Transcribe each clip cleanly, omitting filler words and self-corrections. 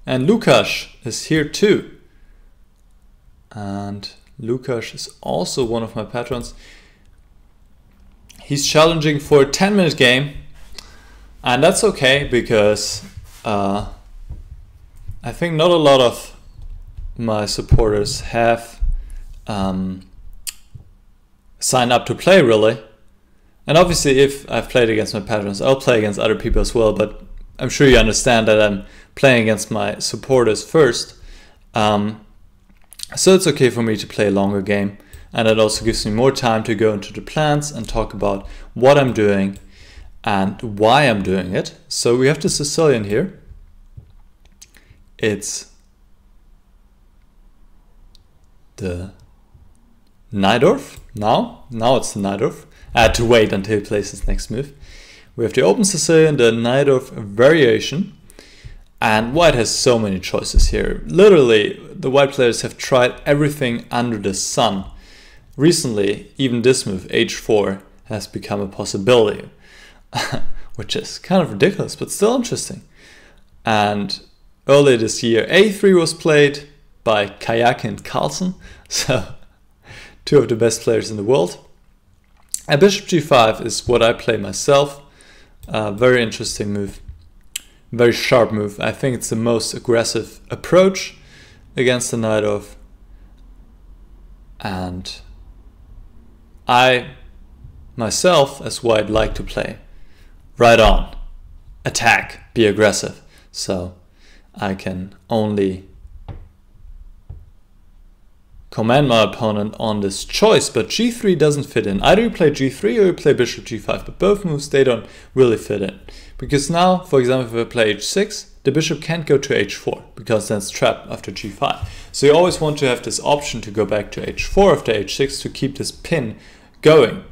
And Lukas is here too. And Lukas is also one of my patrons. He's challenging for a 10-minute game. And that's okay because I think not a lot of my supporters have signed up to play really. And obviously if I've played against my patrons, I'll play against other people as well, but I'm sure you understand that I'm playing against my supporters first. So it's okay for me to play a longer game, and it also gives me more time to go into the plans and talk about what I'm doing and why I'm doing it. So we have the Sicilian here. It's the Najdorf. Now it's the Najdorf. I had to wait until he plays his next move. We have the open Sicilian, the Najdorf variation, and white has so many choices here. Literally, the white players have tried everything under the sun. Recently, even this move, h4, has become a possibility, which is kind of ridiculous, but still interesting. And earlier this year, a3 was played by Kayak and Carlsen, so two of the best players in the world. And bishop g5 is what I play myself. Very interesting move. Very sharp move. I think it's the most aggressive approach against the Najdorf. And I myself, as white, like to play right on, attack, be aggressive. So I can only command my opponent on this choice, but g3 doesn't fit in. Either you play g3 or you play bishop g5, but both moves, they don't really fit in. Because now, for example, if I play h6, the bishop can't go to h4, because then it's trapped after g5. So you always want to have this option to go back to h4 after h6 to keep this pin going.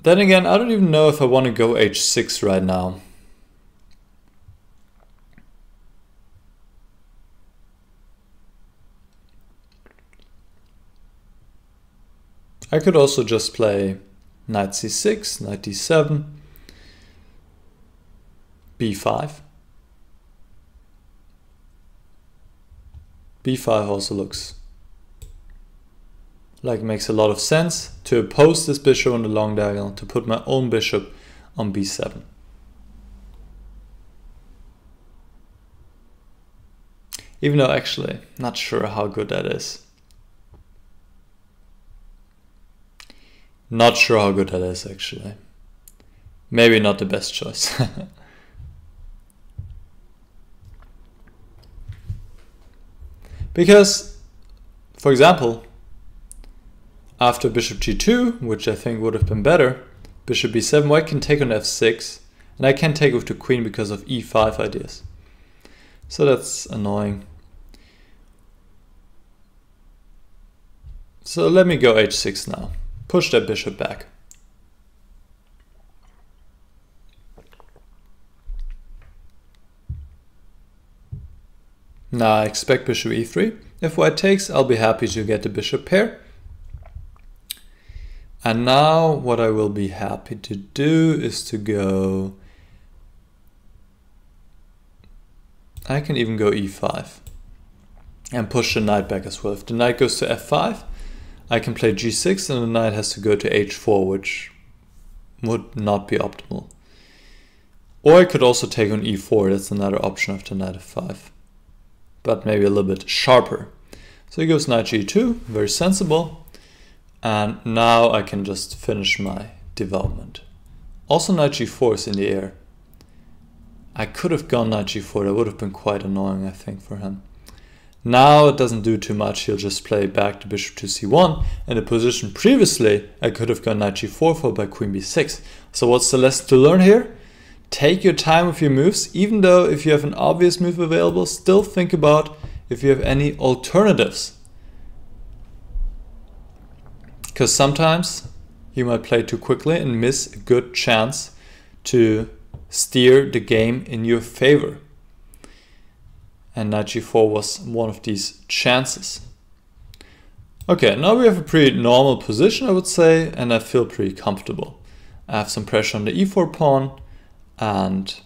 Then again, I don't even know if I want to go h6 right now. I could also just play knight c6, knight d7, b5. b5 also looks like it makes a lot of sense to oppose this bishop on the long diagonal, to put my own bishop on b7. Even though actually, not sure how good that is. Not sure how good that is actually. Maybe not the best choice. Because, for example, after bishop g2, which I think would have been better, bishop b7, white can take on f6, and I can't take with the queen because of e5 ideas. So that's annoying. So let me go h6 now. Push that bishop back. Now I expect bishop e3. If white takes, I'll be happy to get the bishop pair. And now what I will be happy to do is to go... I can even go e5 and push the knight back as well. If the knight goes to f5, I can play g6 and the knight has to go to h4, which would not be optimal. Or I could also take on e4, that's another option after knight f5. But maybe a little bit sharper. So he goes knight g2, very sensible. And now I can just finish my development. Also knight g4 is in the air. I could have gone knight g4, that would have been quite annoying I think for him. Now it doesn't do too much, he'll just play back to bishop to c1. In the position previously, I could have gone knight g4 followed by queen b6. So what's the lesson to learn here? Take your time with your moves, even though if you have an obvious move available, still think about if you have any alternatives. Because sometimes you might play too quickly and miss a good chance to steer the game in your favor. And knight g4 was one of these chances. Okay, now we have a pretty normal position, I would say, and I feel pretty comfortable. I have some pressure on the e4 pawn, and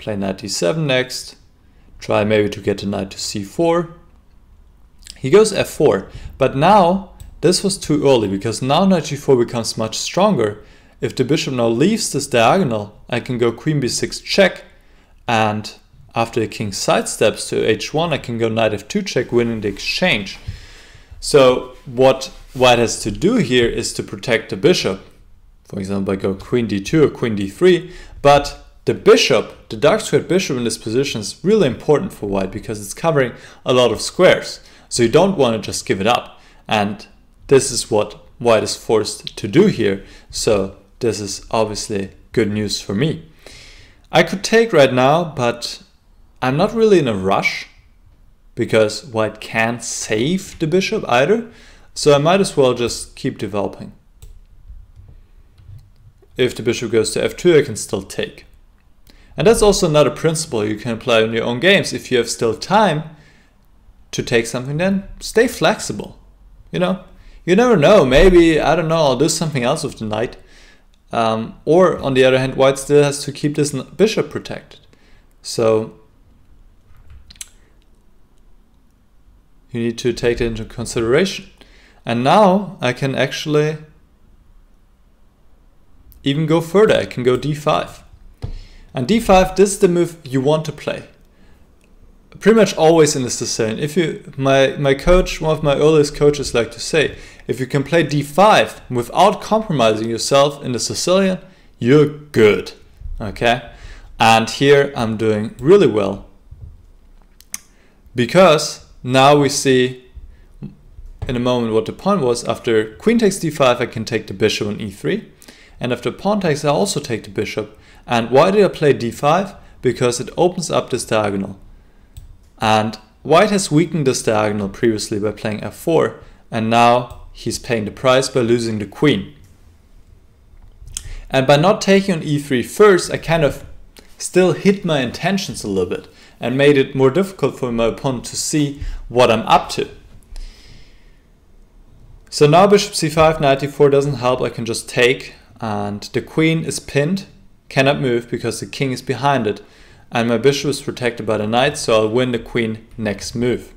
Play knight d7 next. Try maybe to get the knight to c4. He goes f4, but now this was too early because now knight g4 becomes much stronger. If the bishop now leaves this diagonal, I can go queen b6 check, and after the king sidesteps to h1, I can go knight f2 check, winning the exchange. So what white has to do here is to protect the bishop. For example, by go queen d2 or queen d3, but the bishop, the dark squared bishop in this position is really important for white because it's covering a lot of squares. So you don't want to just give it up. And this is what white is forced to do here. So this is obviously good news for me. I could take right now, but I'm not really in a rush because white can't save the bishop either. So I might as well just keep developing. If the bishop goes to f2, I can still take. And that's also another principle you can apply in your own games. If you have still time to take something, then stay flexible. You know, you never know. Maybe, I don't know, I'll do something else with the knight. Or on the other hand, white still has to keep this bishop protected. So you need to take that into consideration. And now I can actually even go further. I can go d5. And d5, this is the move you want to play. Pretty much always in the Sicilian. If you, my coach, one of my earliest coaches like to say, if you can play d5 without compromising yourself in the Sicilian, you're good. Okay? And here I'm doing really well. Because now we see in a moment what the point was. After queen takes d5, I can take the bishop on e3. And after pawn takes, I also take the bishop. And why did I play d5? Because it opens up this diagonal. And white has weakened this diagonal previously by playing f4. And now he's paying the price by losing the queen. And by not taking on e3 first, I kind of still hid my intentions a little bit. And made it more difficult for my opponent to see what I'm up to. So now bishop c5, knight d4 doesn't help. I can just take. And the queen is pinned. Cannot move because the king is behind it, and my bishop is protected by the knight, so I'll win the queen next move.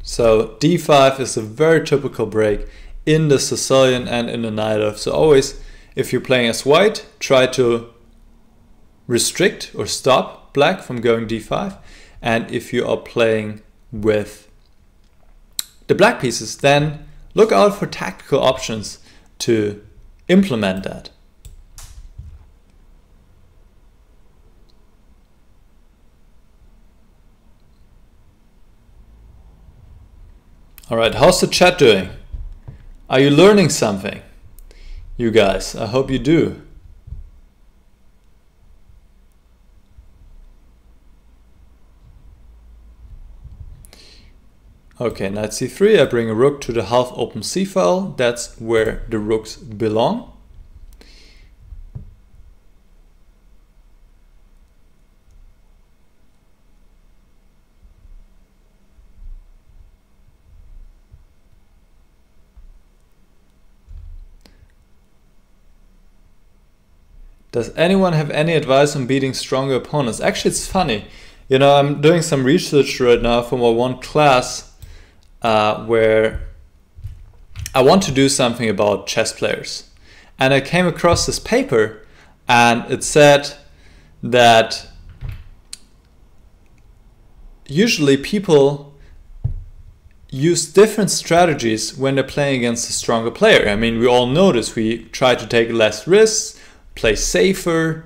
So d5 is a very typical break in the Sicilian and in the Najdorf. So always, if you're playing as white, try to restrict or stop black from going d5. And if you are playing with the black pieces, then look out for tactical options to implement that. All right, how's the chat doing? Are you learning something? You guys, I hope you do. Okay, knight c3, I bring a rook to the half open c file. That's where the rooks belong. Does anyone have any advice on beating stronger opponents? Actually, it's funny. You know, I'm doing some research right now for my one class where I want to do something about chess players. And I came across this paper and it said that usually people use different strategies when they're playing against a stronger player. I mean, we all know this. We try to take less risks, play safer,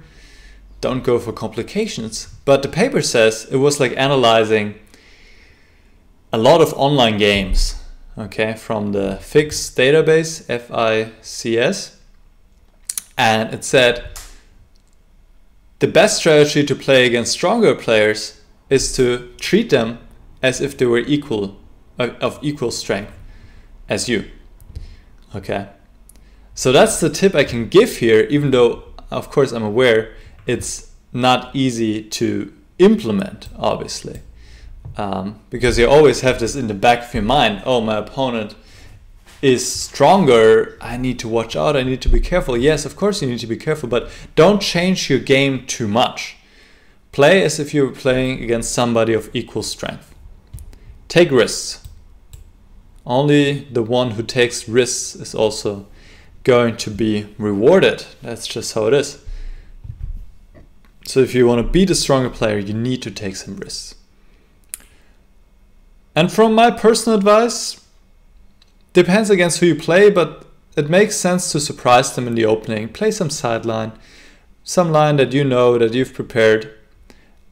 don't go for complications. But the paper says it was like analyzing a lot of online games, okay, from the Fix database, FICS, and it said the best strategy to play against stronger players is to treat them as if they were of equal strength as you, okay? So that's the tip I can give here, even though, of course, I'm aware it's not easy to implement, obviously, because you always have this in the back of your mind. Oh, my opponent is stronger. I need to watch out. I need to be careful. Yes, of course you need to be careful, but don't change your game too much. Play as if you're playing against somebody of equal strength. Take risks. Only the one who takes risks is also going to be rewarded. That's just how it is. So if you want to beat a stronger player, you need to take some risks. And from my personal advice, depends against who you play, but it makes sense to surprise them in the opening. Play some sideline, some line that you know, that you've prepared,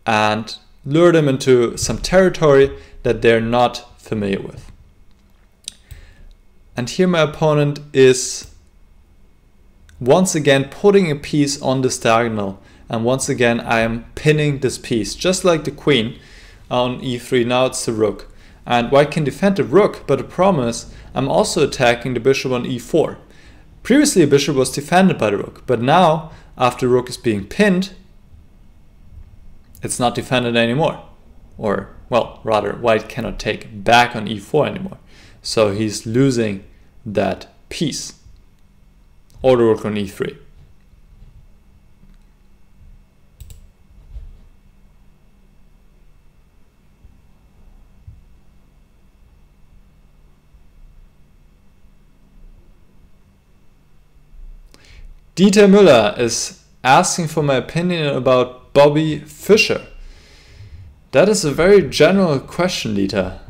and lure them into some territory that they're not familiar with. And here my opponent is once again putting a piece on this diagonal, and once again I am pinning this piece, just like the queen on e3. Now it's the rook, and white can defend the rook, but the problem is I'm also attacking the bishop on e4. Previously a bishop was defended by the rook, but now after the rook is being pinned, it's not defended anymore. Or, well, rather, white cannot take back on e4 anymore. So he's losing that piece. Or the rook on e3. Dieter Müller is asking for my opinion about Bobby Fischer. That is a very general question, Dieter.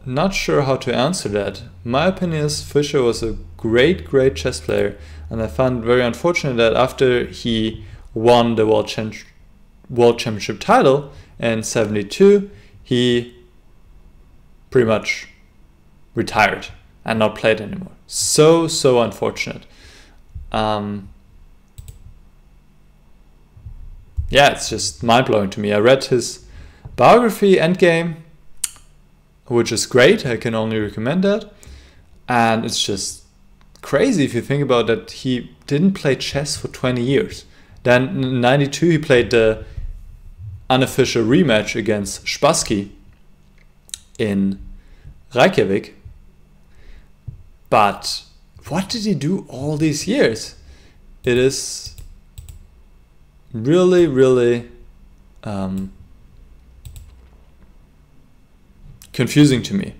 Not sure how to answer that. My opinion is Fischer was a great chess player, and I found it very unfortunate that after he won the World Championship title in '72, he pretty much retired and not played anymore. So unfortunate. Yeah, it's just mind-blowing to me. I read his biography, Endgame, which is great. I can only recommend that. And it's just crazy if you think about that. He didn't play chess for 20 years. Then in '92 he played the unofficial rematch against Spassky in Reykjavik. But what did he do all these years? It is really confusing to me.